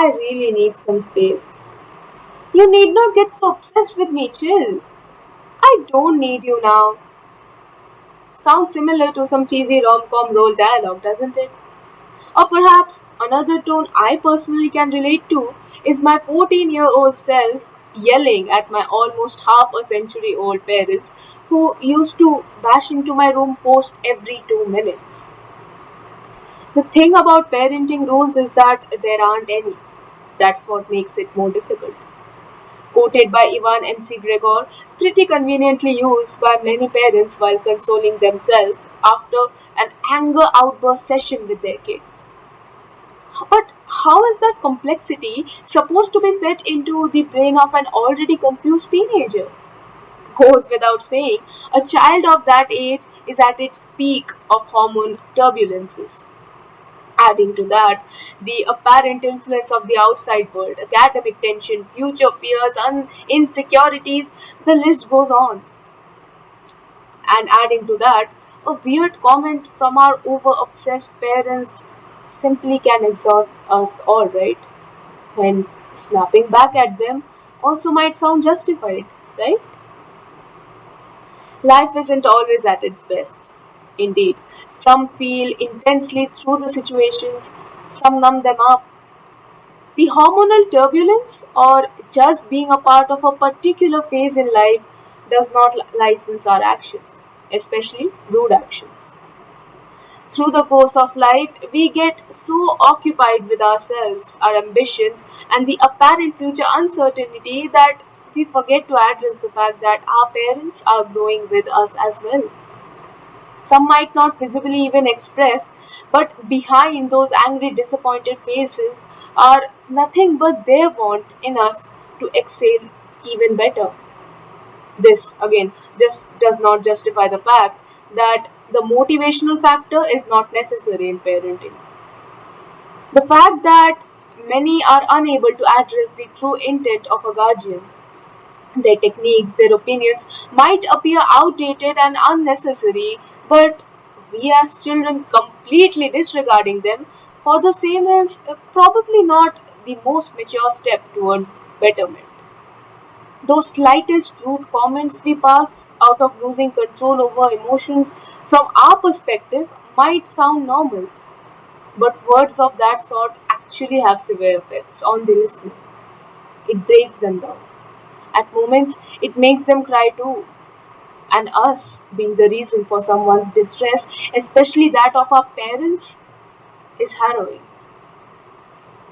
I really need some space. You need not get so obsessed with me, chill. I don't need you now. Sounds similar to some cheesy rom-com role dialogue, doesn't it? Or perhaps another tone I personally can relate to is my 14-year-old self yelling at my almost half a century old parents who used to bash into my room post every 2 minutes. The thing about parenting rules is that there aren't any. That's what makes it more difficult. Quoted by Ewan McGregor, pretty conveniently used by many parents while consoling themselves after an anger outburst session with their kids. But how is that complexity supposed to be fit into the brain of an already confused teenager? Goes without saying, a child of that age is at its peak of hormone turbulences. Adding to that, the apparent influence of the outside world, academic tension, future fears, and insecurities, the list goes on. And adding to that, a weird comment from our over obsessed parents simply can exhaust us all, right? Hence, snapping back at them also might sound justified, right? Life isn't always at its best. Indeed, some feel intensely through the situations, some numb them up. The hormonal turbulence, or just being a part of a particular phase in life, does not license our actions, especially rude actions. Through the course of life, we get so occupied with ourselves, our ambitions, and the apparent future uncertainty that we forget to address the fact that our parents are growing with us as well. Some might not visibly even express, but behind those angry, disappointed faces are nothing but their want in us to excel even better. This, again, just does not justify the fact that the motivational factor is not necessary in parenting. The fact that many are unable to address the true intent of a guardian, their techniques, their opinions might appear outdated and unnecessary, but we as children completely disregarding them for the same is probably not the most mature step towards betterment. Those slightest rude comments we pass out of losing control over emotions from our perspective might sound normal, but words of that sort actually have severe effects on the listener. It breaks them down. At moments, it makes them cry too. And us being the reason for someone's distress, especially that of our parents, is harrowing.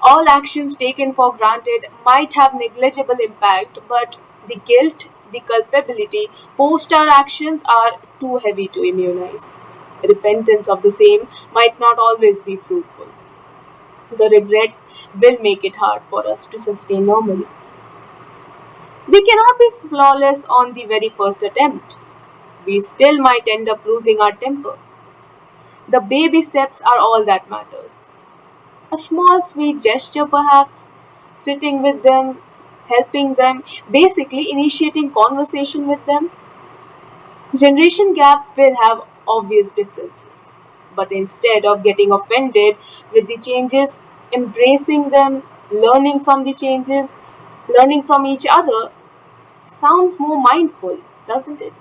All actions taken for granted might have negligible impact, but the guilt, the culpability post our actions are too heavy to immunize. Repentance of the same might not always be fruitful. The regrets will make it hard for us to sustain normally. We cannot be flawless on the very first attempt. We still might end up losing our temper. The baby steps are all that matters. A small sweet gesture, perhaps, sitting with them, helping them, basically initiating conversation with them. Generation gap will have obvious differences. But instead of getting offended with the changes, embracing them, learning from the changes, learning from each other, sounds more mindful, doesn't it?